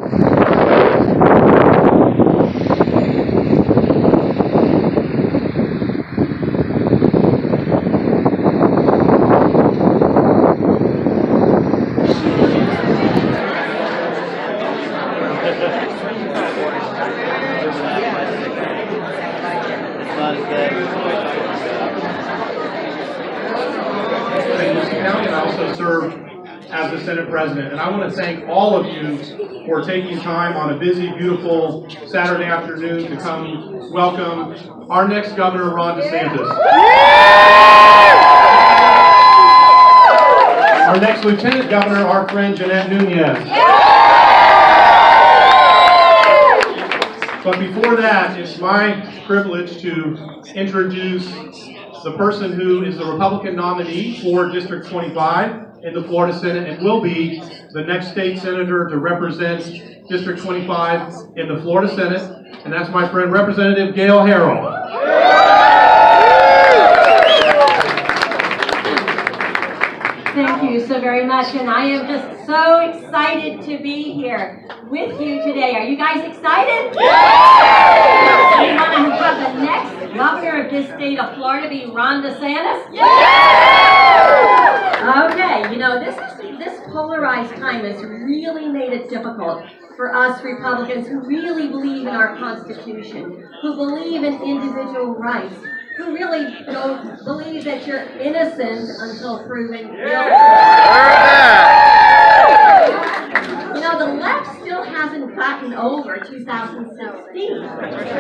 I also serve as the Senate President, and I want to thank all of you for taking time on a busy, beautiful Saturday afternoon to come welcome our next governor, Ron DeSantis. Our next lieutenant governor, our friend Jeanette Nunez. But before that, it's my privilege to introduce the person who is the Republican nominee for District 25 in the Florida Senate and will be the next state senator to represent District 25 in the Florida Senate, and that's my friend Representative Gail Harrell. Thank you so very much, and I am just so excited to be here with you today. Are you guys excited? Yeah! Do you want to have the next governor of this state of Florida be Ron DeSantis? Yeah! Okay, you know, this polarized time has really made it difficult for us Republicans who really believe in our Constitution, who believe in individual rights, who really don't believe that you're innocent until proven guilty. You know, the left still hasn't gotten over 2016. Just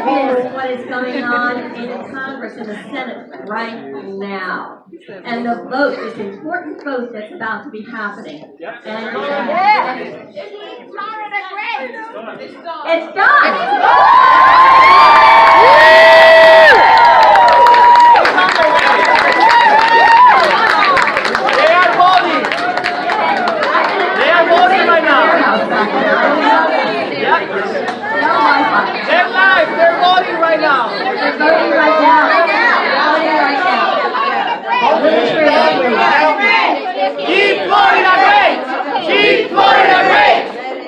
witness what is going on in Congress and the Senate right now. And the vote, this important vote that's about to be happening. And it's done. Keep Florida great! Keep Florida great!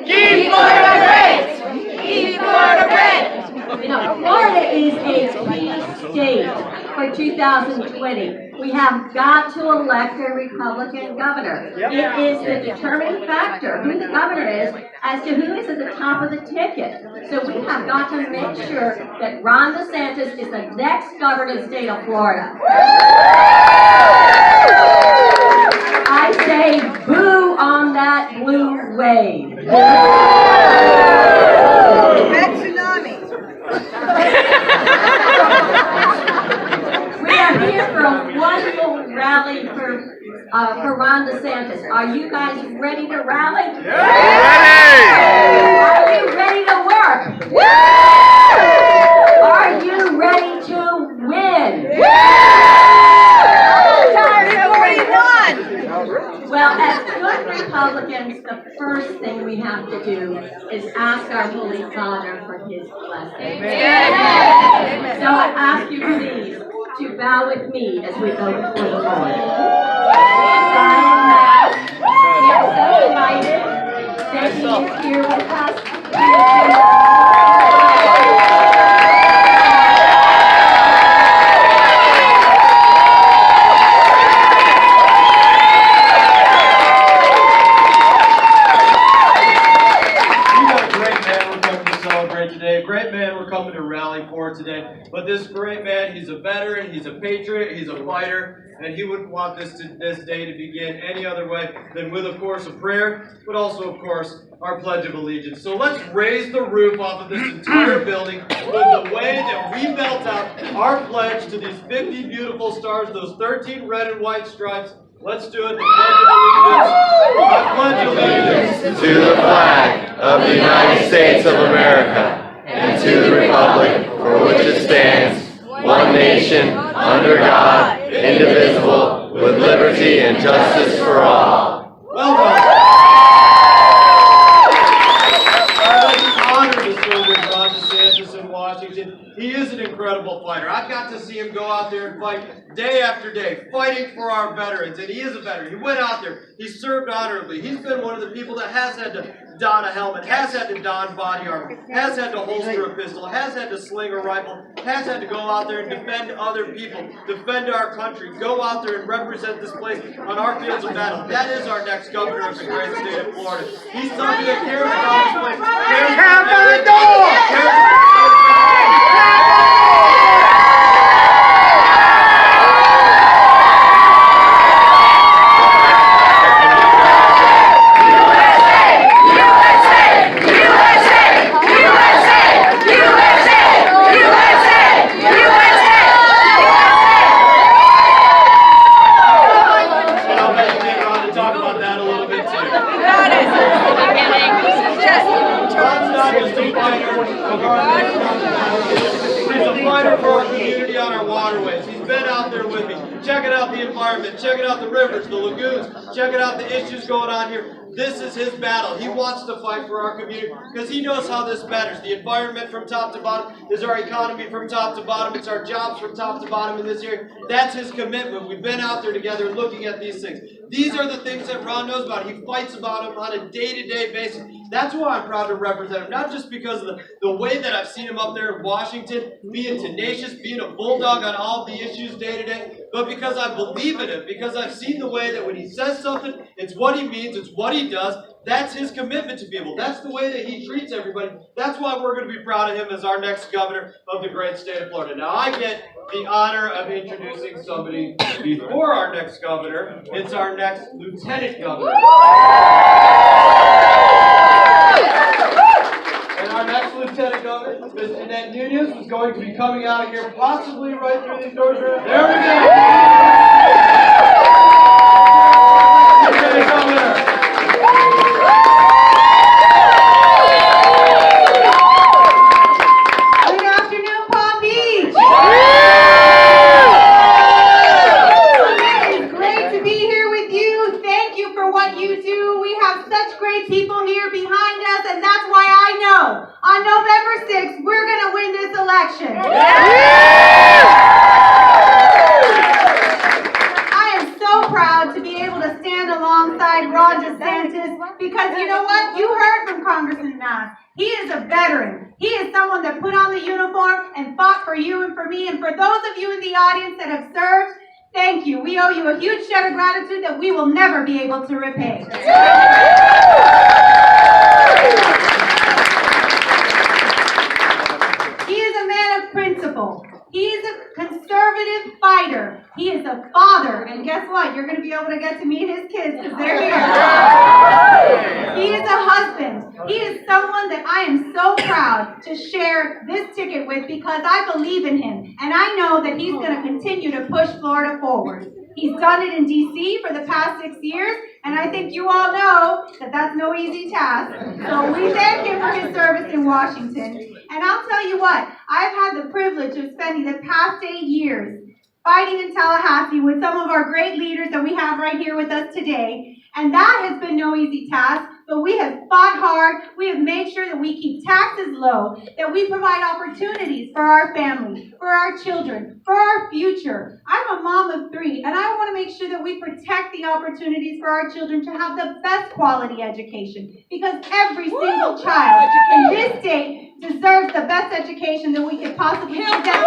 Keep Florida great! Keep Florida great! You know, Florida is a key state for 2020. We have got to elect a Republican governor. It is the determining factor, who the governor is, as to who is at the top of the ticket. So we have got to make sure that Ron DeSantis is the next governor of the state of Florida. I say boo on that blue wave. That tsunami. We are here for a wonderful rally for Ron DeSantis. Are you guys ready to rally? Yeah. Are you ready to work? Are you ready to win? Well, as good Republicans, the first thing we have to do is ask our Holy Father for his blessing. Amen. So I ask you please to bow with me as we go before the Lord. Mast. We are so delighted that he is here with us. Today, but this great man, he's a veteran, he's a patriot, he's a fighter, and he wouldn't want this day to begin any other way than with, of course, a prayer, but also, of course, our Pledge of Allegiance. So let's raise the roof off of this entire building with the way that we melt out our pledge to these 50 beautiful stars, those 13 red and white stripes. Let's do it. The Pledge of Allegiance. I pledge allegiance to the flag of the United States of America and to the republic for which it stands, one nation, under God, indivisible, with liberty and justice for all. Welcome. I'm honored to serve with Ron DeSantis in Washington. He is an incredible fighter. I got to see him go out there and fight day after day, fighting for our veterans. And he is a veteran. He went out there. He served honorably. He's been one of the people that has had to don a helmet, has had to don body armor, has had to holster a pistol, has had to sling a rifle, has had to go out there and defend other people, defend our country, go out there and represent this place on our fields of battle. That is our next governor of the great state of Florida. He's somebody that cares about this place. Checking out the environment, checking out the rivers, the lagoons, checking out the issues going on here. This is his battle. He wants to fight for our community because he knows how this matters. The environment from top to bottom is our economy from top to bottom. It's our jobs from top to bottom in this area. That's his commitment. We've been out there together looking at these things. These are the things that Ron knows about. He fights about them on a day-to-day basis. That's why I'm proud to represent him, not just because of the way that I've seen him up there in Washington, being tenacious, being a bulldog on all of the issues day to day, but because I believe in it, because I've seen the way that when he says something, it's what he means, it's what he does. That's his commitment to people. That's the way that he treats everybody. That's why we're going to be proud of him as our next governor of the great state of Florida. Now, I get the honor of introducing somebody before our next governor. It's our next lieutenant governor. And our next lieutenant governor, Ms. Nunez, is going to be coming out of here possibly right through these doors. There we go. Lieutenant Governor. Good afternoon, Palm Beach. It is great to be here with you. Thank you for what you do. We have such great people here behind us, and that's why I know on November 6th, we're going to win this election. I am so proud to be able to stand alongside Ron DeSantis because you know what? You heard from Congressman Mast. He is a veteran. He is someone that put on the uniform and fought for you and for me. And for those of you in the audience that have served, thank you. We owe you a huge debt of gratitude that we will never be able to repay. He is a man of principle. He is a conservative fighter. He is a father. And guess what? You're going to be able to get to meet his kids because they're here. He is a husband. He is someone that I am so proud to share this ticket with because I believe in him. And I know that he's going to continue to push Florida forward. He's done it in D.C. for the past 6 years, and I think you all know that that's no easy task. So we thank him for his service in Washington. And I'll tell you what, I've had the privilege of spending the past 8 years fighting in Tallahassee with some of our great leaders that we have right here with us today. And that has been no easy task, but we have fought hard. We have made sure that we keep taxes low, that we provide opportunities for our family, for our children, for our future. I'm a mom of 3, and I want to make sure that we protect the opportunities for our children to have the best quality education, because every single child in this state deserves the best education that we could possibly give them.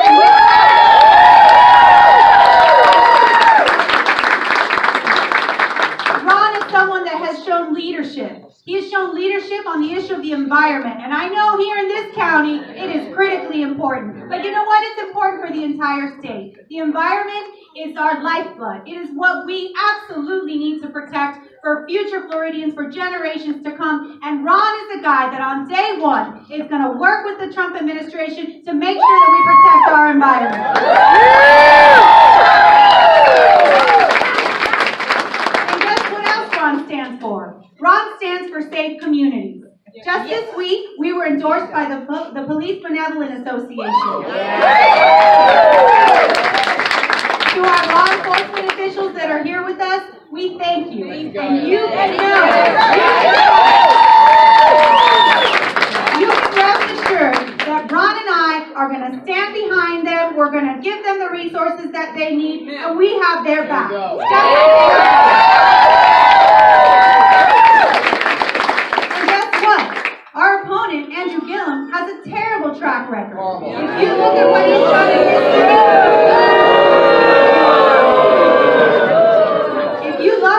Ron is someone that has shown leadership. He has shown leadership on the issue of the environment. And I know here in this county, it is critically important. But you know what? It's important for the entire state. The environment is our lifeblood. It is what we absolutely need to protect for future Floridians, for generations to come. And Ron is a guy that on day 1 is going to work with the Trump administration to make sure that we protect our environment. And guess what else Ron stands for? Ron stands for safe communities. Just this week, we were endorsed by the Police Benevolent Association. To our law enforcement officials that are here with us, we thank you. And you can know, you can rest assured that Ron and I are going to stand behind them. We're going to give them the resources that they and we have their back. And guess what? Our opponent, Andrew Gillum, has a terrible track record. If you look at what he's done in his city,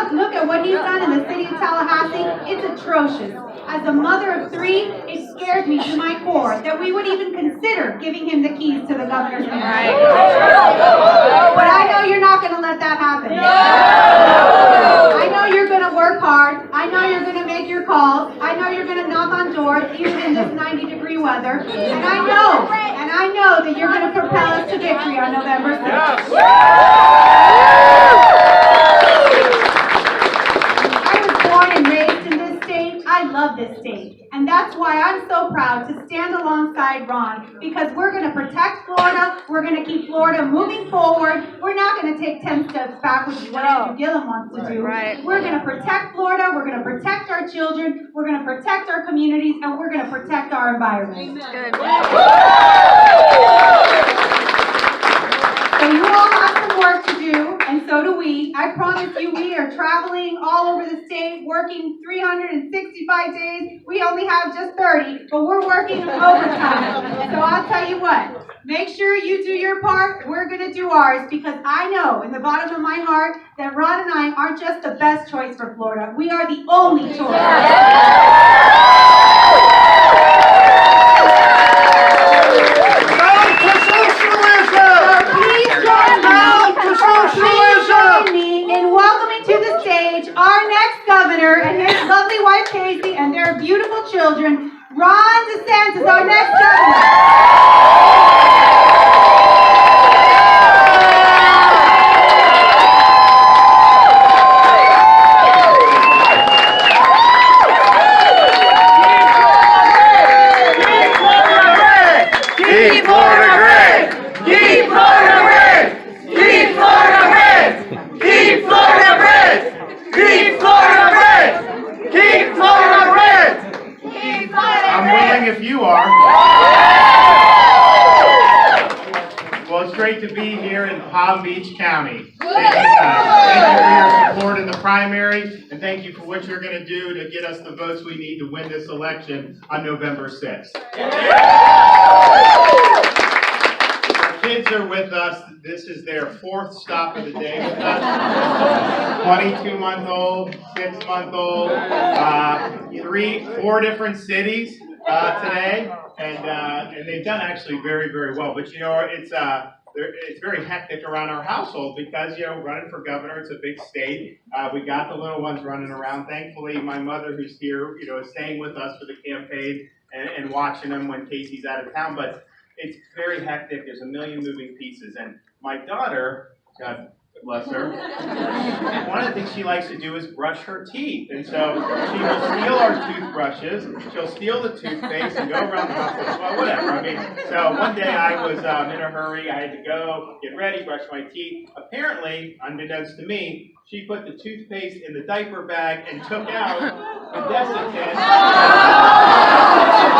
look at what he's done in the city of Tallahassee, it's atrocious. As a mother of 3, it scares me to my core that we would even consider giving him the keys to the governor's mansion. But I know you're not going to let that happen. I know you're going to work hard. I know you're going to make your calls. I know you're going to knock on doors, even in this 90-degree weather. And I know that you're going to propel us to victory on November 6th. I love this state, and that's why I'm so proud to stand alongside Ron, because we're going to protect Florida, we're going to keep Florida moving forward, we're not going to take 10 steps back, which is what Andrew Gillum wants to do. We're going to protect Florida, we're going to protect our children, we're going to protect our communities, and we're going to protect our environment. So you all have some work to do, and so do we. I promise you, we are traveling all over the state, working 365 days. We only have just 30, but we're working overtime. So I'll tell you what, make sure you do your part. We're going to do ours, because I know in the bottom of my heart that Ron and I aren't just the best choice for Florida. We are the only choice. Join me in welcoming to the stage our next governor and his lovely wife Casey and their beautiful children, Ron DeSantis, our next governor. Keep Florida great! Keep Florida great! Keep Florida red! Keep Florida red! Keep Florida red! Keep Florida red! Keep Florida I'm willing if you are. Well, it's great to be here in Palm Beach County. Thank you for your support in the primary, and thank you for what you're going to do to get us the votes we need to win this election on November 6th. Kids are with us. This is their 4th stop of the day with us. 22-month-old, 6-month-old, 4 different cities today, and they've done actually very, very well. But you know, it's very hectic around our household because, you know, running for governor, it's a big state. We got the little ones running around. Thankfully, my mother, who's here, you know, is staying with us for the campaign and watching them when Casey's out of town. But it's very hectic. There's a million moving pieces. And my daughter, God bless her, one of the things she likes to do is brush her teeth. And so she will steal our toothbrushes, she'll steal the toothpaste and go around the house. Well, whatever. I mean, so one day I was in a hurry. I had to go, get ready, brush my teeth. Apparently, unbeknownst to me, she put the toothpaste in the diaper bag and took out the desiccant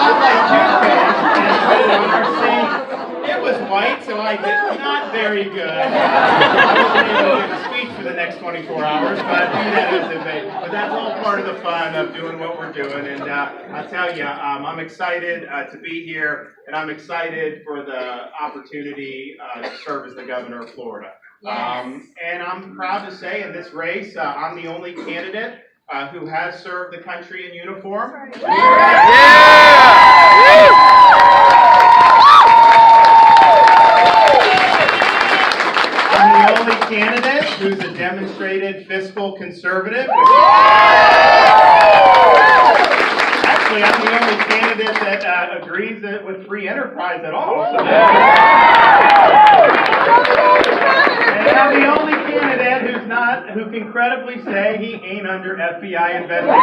toothpaste and put it on our sink. It was white, so I did not very good. I wasn't able to give a speech for the next 24 hours, but that's all part of the fun of doing what we're doing. And I'll tell you, I'm excited to be here, and I'm excited for the opportunity to serve as the governor of Florida. Yes. And I'm proud to say in this race, I'm the only candidate who has served the country in uniform. I'm the only candidate who's a demonstrated fiscal conservative. Actually, I'm the only candidate that agrees with free enterprise at all. And I'm the only candidate who can credibly say he ain't under FBI investigation.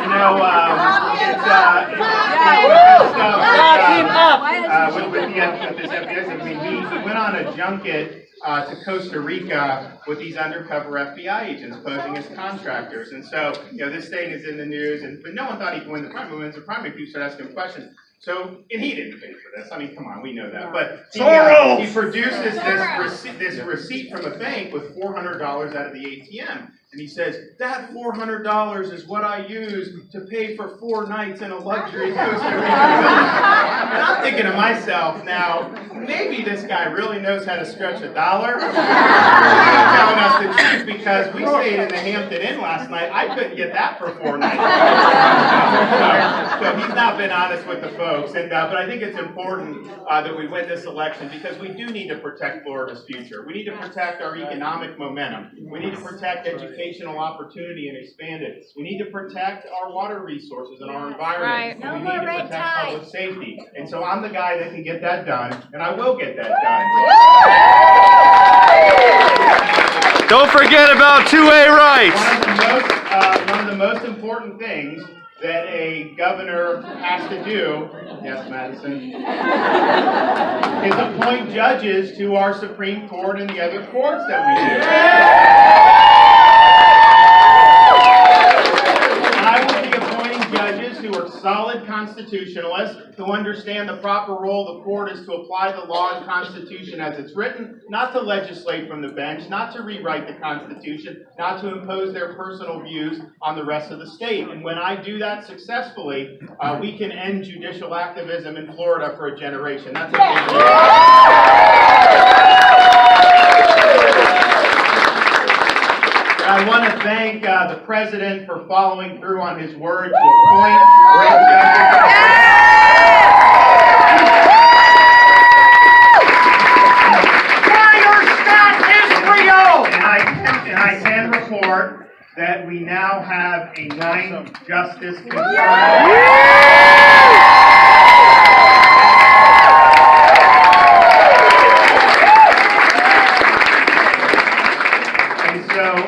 You know, with this FBI, I mean, he went on a junket to Costa Rica with these undercover FBI agents posing as contractors. And so, this thing is in the news, but no one thought he could win the primary. When he wins the primary, people start asking him questions. So, and he didn't pay for this. I mean, come on, we know that. But he produces this receipt from a bank with $400 out of the ATM. And he says, that $400 is what I use to pay for 4 nights in a luxury Costa Rica villa. And I'm thinking to myself, now, maybe this guy really knows how to stretch a dollar. He's telling us the truth, because we stayed in the Hampton Inn last night. I couldn't get that for 4 nights. So he's not been honest with the folks. And but I think it's important that we win this election, because we do need to protect Florida's future. We need to protect our economic momentum. We need to protect educational opportunity and expand it. We need to protect our water resources and our environment. Right. We need to protect public safety. And so I'm the guy that can get that done, and I will get that done. Don't forget about 2A rights. One of the most important things that a governor has to do, yes, Madison, is appoint judges to our Supreme Court and the other courts that we do. I will be appointing judges who are solid constitutionalists, who understand the proper role of the court is to apply the law and Constitution as it's written, not to legislate from the bench, not to rewrite the Constitution, not to impose their personal views on the rest of the state. And when I do that successfully, we can end judicial activism in Florida for a generation. That's a big deal. I want to thank the president for following through on his word to appoint great judges. And I can report that we now have a 9th justice confirmed.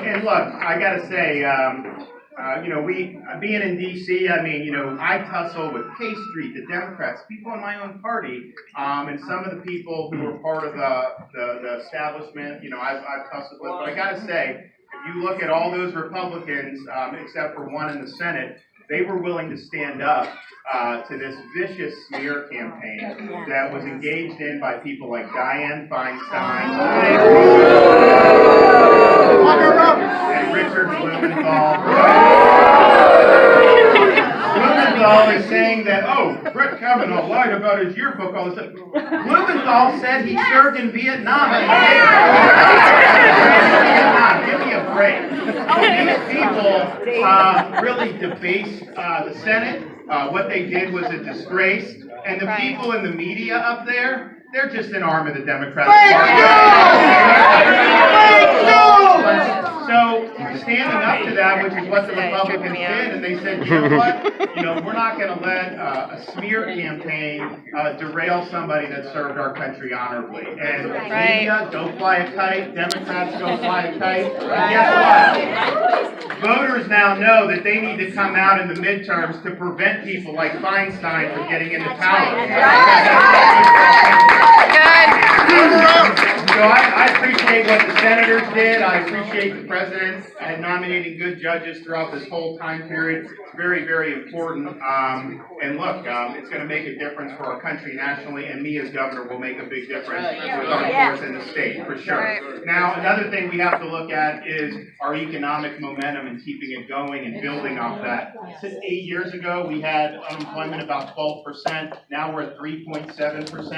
And look, I gotta say, being in D.C., I tussle with K Street, the Democrats, people in my own party, and some of the people who were part of the establishment, I've tussled with. But I gotta say, if you look at all those Republicans, except for one in the Senate, they were willing to stand up to this vicious smear campaign that was engaged in by people like Dianne Feinstein and Richard Blumenthal. Blumenthal is saying that, Brett Kavanaugh lied about his yearbook all this time. Blumenthal said he served in Vietnam. Give me a break. These people really debased the Senate. What they did was a disgrace. And the people in the media up there, they're just an arm of the Democratic Party. So, standing up to that, which is what the Republicans did, and they said, you know what, we're not going to let a smear campaign derail somebody that served our country honorably. And media, go fly a kite, Democrats, go fly a kite. And guess what? Voters now know that they need to come out in the midterms to prevent people like Feinstein from getting into power. So I appreciate what the senators did. I appreciate the president nominating good judges throughout this whole time period. It's very, very important. And look, it's going to make a difference for our country nationally, and me as governor will make a big difference with our courts in the state, for sure. Now, another thing we have to look at is our economic momentum and keeping it going and building off that. Since 8 years ago, we had unemployment about 12%. Now we're at 3.7%.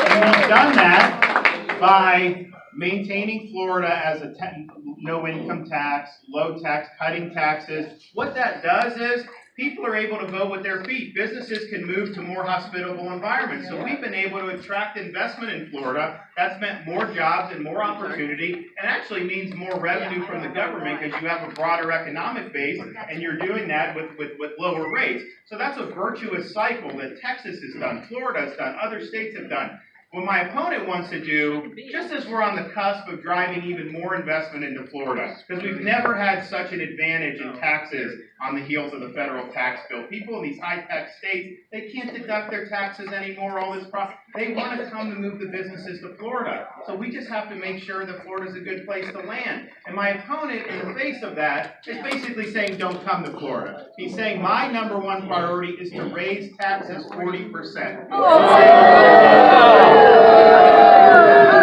And we've done that by maintaining Florida as a no income tax, low tax, cutting taxes. What that does is people are able to vote with their feet. Businesses can move to more hospitable environments. So we've been able to attract investment in Florida. That's meant more jobs and more opportunity, and actually means more revenue from the government because you have a broader economic base, and you're doing that with lower rates. So that's a virtuous cycle that Texas has done, Florida has done, other states have done. What my opponent wants to do, just as we're on the cusp of driving even more investment into Florida, because we've never had such an advantage in taxes on the heels of the federal tax bill. People in these high-tax states, they can't deduct their taxes anymore, all this profit. They want to come to move the businesses to Florida. So we just have to make sure that Florida's a good place to land. And my opponent, in the face of that, is basically saying, don't come to Florida. He's saying, my number one priority is to raise taxes 40%.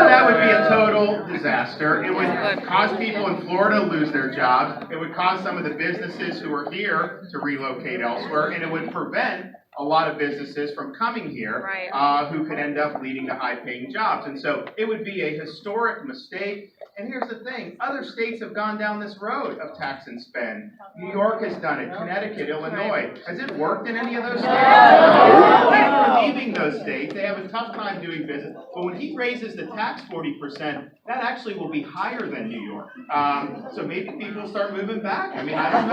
That would be a total disaster. It would cause people in Florida to lose their jobs. It would cause some of the businesses who are here to relocate elsewhere, and it would prevent a lot of businesses from coming here who could end up leading to high-paying jobs. And so it would be a historic mistake. And here's the thing. Other states have gone down this road of tax and spend. New York has done it. Connecticut, Illinois. Has it worked in any of those states? No. People are leaving those states. They have a tough time doing business. But when he raises the tax 40%, that actually will be higher than New York. So maybe people start moving back. I mean, I don't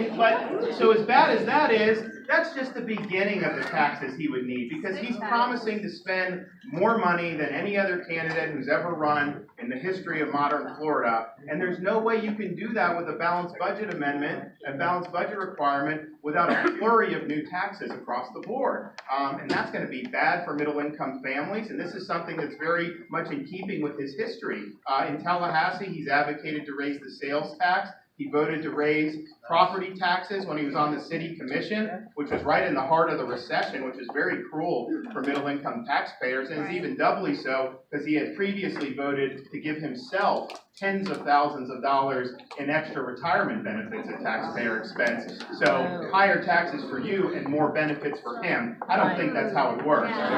know. But so as bad as that is, that's just the beginning of the taxes he would need, because he's promising to spend more money than any other candidate who's ever run in the history of modern Florida. And there's no way you can do that with a balanced budget amendment, a balanced budget requirement, without a flurry of new taxes across the board. And that's going to be bad for middle-income families. And this is something that's very much in keeping with his history. In Tallahassee, he's advocated to raise the sales tax. He voted to raise property taxes when he was on the city commission, which was right in the heart of the recession, which is very cruel for middle-income taxpayers, and it's even doubly so because he had previously voted to give himself tens of thousands of dollars in extra retirement benefits at taxpayer expense. So higher taxes for you and more benefits for him. I don't think that's how it works. As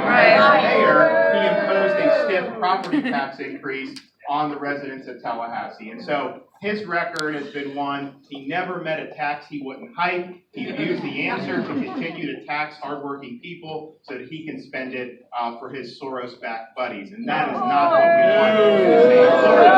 mayor, he imposed a stiff property tax increase on the residents of Tallahassee. And so his record has been one, he never met a tax he wouldn't hike. He used the answer to continue to tax hardworking people so that he can spend it for his Soros-backed buddies. And that is not what we want in the state of Florida.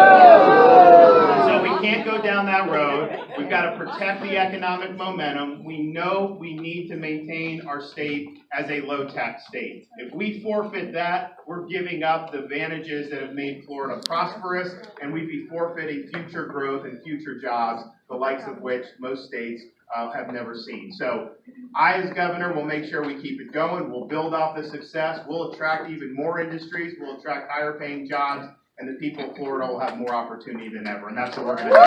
So we can't go down that road. We've got to protect the economic momentum. We know we need to maintain our state as a low-tax state. If we forfeit that, we're giving up the advantages that have made Florida prosperous, and we'd be forfeiting future growth and future jobs, the likes of which most states have never seen. So I, as governor, will make sure we keep it going. We'll build off the success. We'll attract even more industries. We'll attract higher paying jobs, and the people of Florida will have more opportunity than ever. And that's what we're going to do.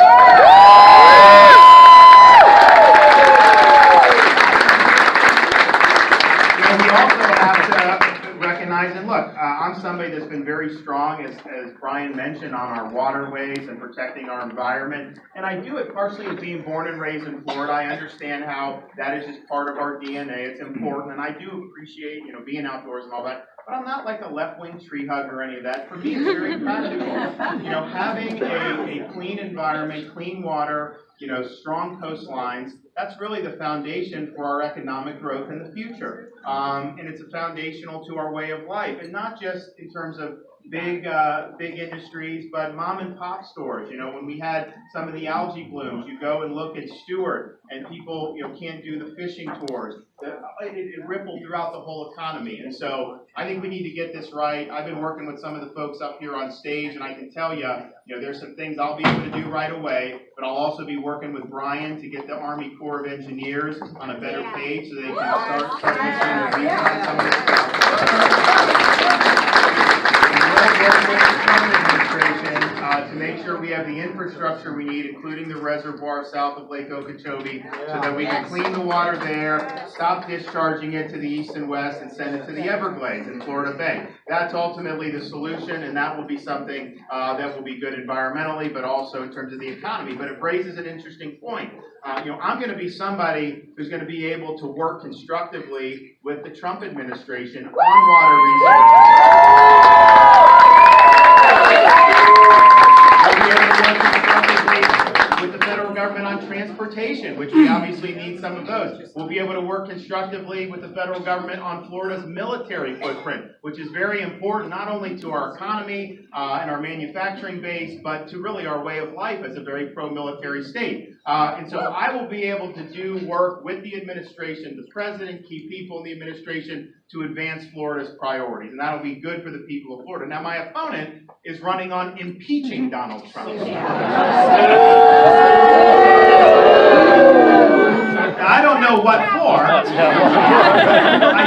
We also have to recognize, and look, I'm somebody that's been very strong, as Brian mentioned, on our waterways and protecting our environment. And I do it partially as being born and raised in Florida. I understand how that is just part of our DNA. It's important, and I do appreciate, being outdoors and all that. But I'm not like a left-wing tree hugger or any of that. For me, it's very practical. Having a clean environment, clean water, strong coastlines, that's really the foundation for our economic growth in the future. And it's a foundational to our way of life, and not just in terms of big industries, but mom and pop stores. When we had some of the algae blooms, you go and look at Stewart, and people, can't do the fishing tours. It rippled throughout the whole economy. And so I think we need to get this right. I've been working with some of the folks up here on stage, and I can tell you, there's some things I'll be able to do right away, but I'll also be working with Brian to get the Army Corps of Engineers on a better page so they can start listening to reason on some of this stuff. To make sure we have the infrastructure we need, including the reservoir south of Lake Okeechobee, so that we can clean the water there, stop discharging it to the east and west, and send it to the Everglades in Florida Bay. That's ultimately the solution, and that will be something that will be good environmentally, but also in terms of the economy. But it raises an interesting point. I'm going to be somebody who's going to be able to work constructively with the Trump administration on water resources. With the federal government on transportation, which we obviously need some of those. We'll be able to work constructively with the federal government on Florida's military footprint, which is very important not only to our economy and our manufacturing base, but to really our way of life as a very pro-military state. And so I will be able to do work with the administration, the president, key people in the administration, to advance Florida's priorities. And that'll be good for the people of Florida. Now, my opponent is running on impeaching Donald Trump. I don't know what for. I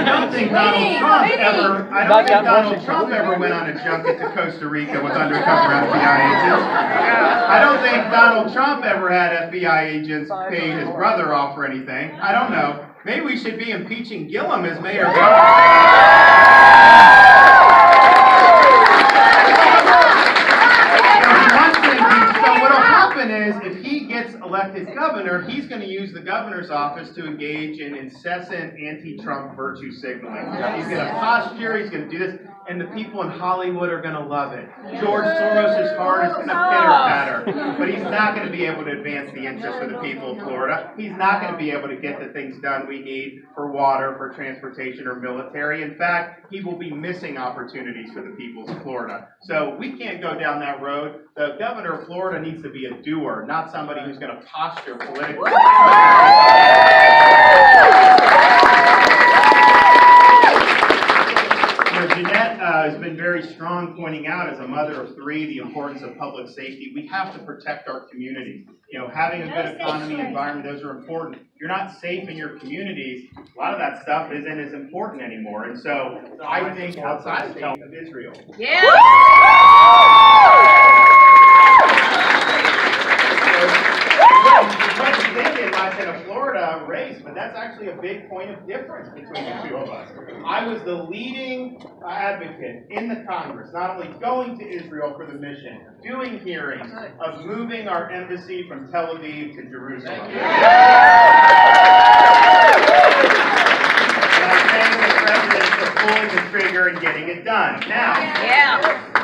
don't think Donald Trump ever went on a junket to Costa Rica with undercover FBI agents. I don't think Donald Trump ever had FBI agents pay his brother off for anything. I don't know. Maybe we should be impeaching Gillum as mayor of is if he gets elected governor, he's going to use the governor's office to engage in incessant anti-Trump virtue signaling. He's going to posture, he's going to do this, and the people in Hollywood are going to love it. George Soros' heart is going to pitter-patter, but he's not going to be able to advance the interests of the people of Florida. He's not going to be able to get the things done we need for water, for transportation, or military. In fact, he will be missing opportunities for the people of Florida. So we can't go down that road. The governor of Florida needs to be a doer, not somebody who's going to posture politically. Jeanette has been very strong pointing out, as a mother of three, the importance of public safety. We have to protect our community. Having a good economy, environment, those are important. If you're not safe in your communities, a lot of that stuff isn't as important anymore. And so I think outside of Israel. Yeah. It might have been a Florida race, but that's actually a big point of difference between the two of us. I was the leading advocate in the Congress, not only going to Israel for the mission, doing hearings, of moving our embassy from Tel Aviv to Jerusalem. And I thank the president for pulling the trigger and getting it done. Now,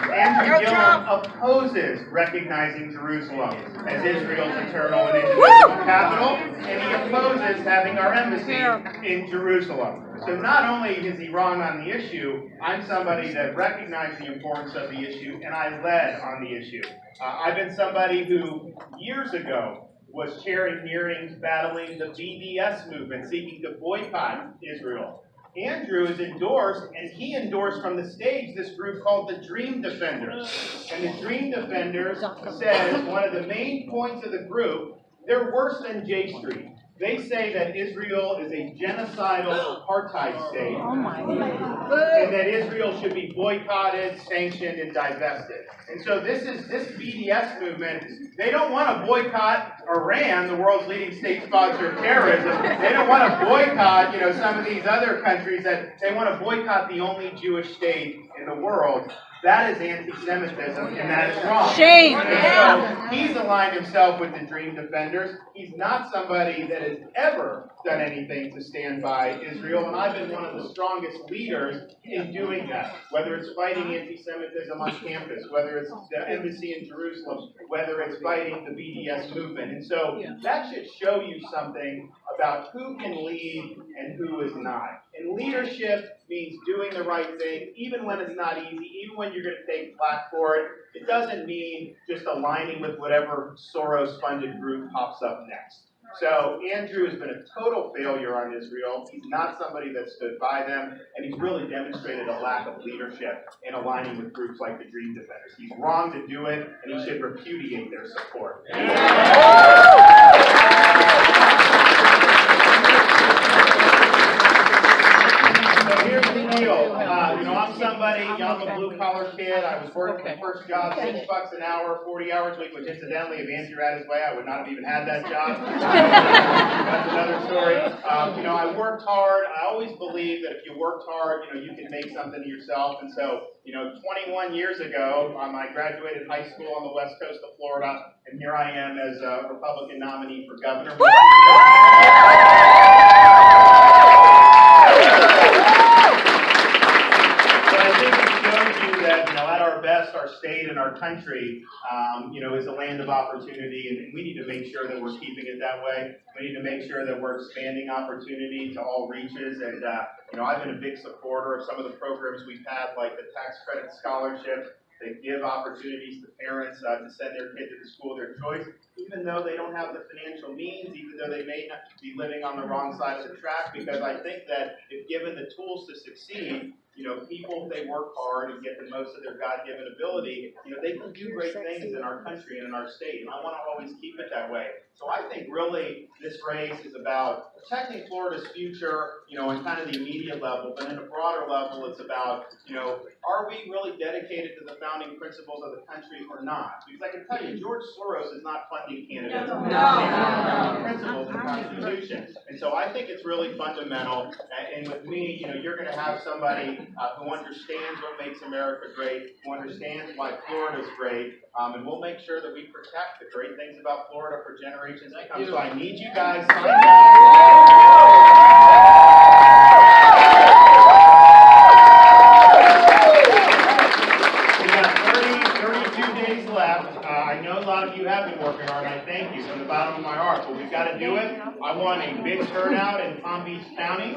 Andrew Gillum opposes recognizing Jerusalem as Israel's eternal and indivisible capital, and he opposes having our embassy in Jerusalem. So not only is he wrong on the issue, I'm somebody that recognized the importance of the issue, and I led on the issue. I've been somebody who, years ago, was chairing hearings battling the BDS movement, seeking to boycott Israel. Andrew is endorsed, and he endorsed from the stage this group called the Dream Defenders. And the Dream Defenders says one of the main points of the group, they're worse than J Street. They say that Israel is a genocidal apartheid state, and that Israel should be boycotted, sanctioned, and divested. And so this BDS movement, they don't want to boycott Iran, the world's leading state sponsor of terrorism. They don't want to boycott, some of these other countries. That they want to boycott the only Jewish state in the world. That is anti-Semitism, and that is wrong. Shame. And so he's aligned himself with the Dream Defenders. He's not somebody that has ever done anything to stand by Israel, and I've been one of the strongest leaders in doing that, whether it's fighting anti-Semitism on campus, whether it's the embassy in Jerusalem, whether it's fighting the BDS movement. And so that should show you something about who can lead and who is not. And leadership means doing the right thing, even when it's not easy, even when you're going to take flack for it. It doesn't mean just aligning with whatever Soros-funded group pops up next. So Andrew has been a total failure on Israel. He's not somebody that stood by them, and he's really demonstrated a lack of leadership in aligning with groups like the Dream Defenders. He's wrong to do it, and he should repudiate their support. So here's the deal. I'm somebody, I'm a blue-collar kid. I was working my first job, $6 an hour, 40 hours a week, which incidentally, if Andrew had his way, I would not have even had that job. That's another story. I worked hard. I always believed that if you worked hard, you can make something of yourself. And so, 21 years ago, I graduated high school on the west coast of Florida, and here I am as a Republican nominee for governor. Our state and our country, is a land of opportunity, and we need to make sure that we're keeping it that way. We need to make sure that we're expanding opportunity to all reaches, and I've been a big supporter of some of the programs we've had, like the tax credit scholarship. They give opportunities to parents to send their kid to the school of their choice, even though they don't have the financial means, even though they may not be living on the wrong side of the track, because I think that if given the tools to succeed, people, if they work hard and get the most of their God-given ability, they can do great things in our country and in our state. And I want to always keep it that way. So I think really this race is about protecting Florida's future, in kind of the immediate level, but in a broader level, it's about, are we really dedicated to the founding principles of the country or not? Because I can tell you, George Soros is not funding candidates. No. Principles of the Constitution. And so I think it's really fundamental. And with me, you're going to have somebody who understands what makes America great, who understands why Florida's great, and we'll make sure that we protect the great things about Florida for generations to come. So I need you guys signed up. We got 32 days left. I know a lot of you have been working hard, and I thank you from the bottom of my heart, but we've got to do it. I want a big turnout in Palm Beach County.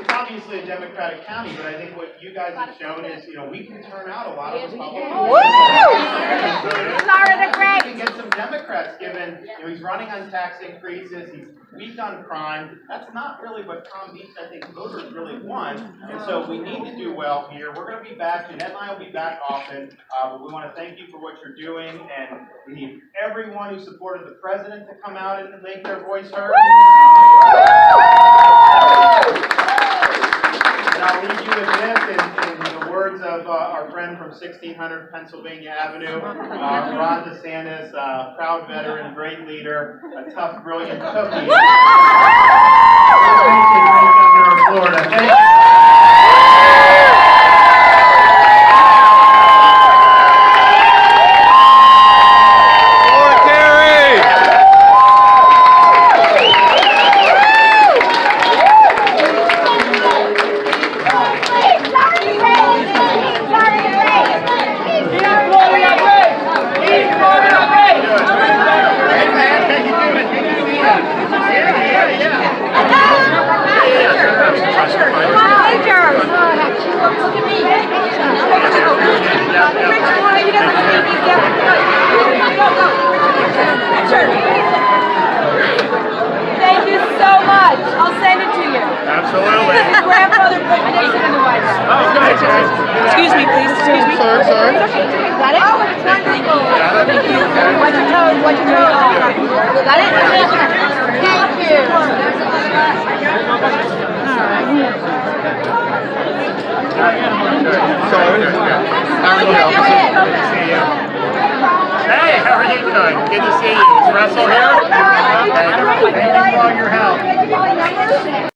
It's obviously a Democratic county, but I think what you guys have shown is, we can turn out a lot of Republicans. Florida great. We can get some Democrats given, he's running on tax increases, he's weak on crime. That's not really what Palm Beach, I think, voters really want. And so we need to do well here. We're going to be back. Jeanette and I will be back often. But we want to thank you for what you're doing. And we need everyone who supported the president to come out and make their voice heard. And I'll leave you with this in the words of our friend from 1600 Pennsylvania Avenue, Ron DeSantis, proud veteran, great leader, a tough, brilliant cookie. Florida. Thank you. Thank you so much. I'll send it to you. Absolutely. Grandfather put Nixon in the White House. Oh, good. Excuse me, please. Excuse me. Sorry.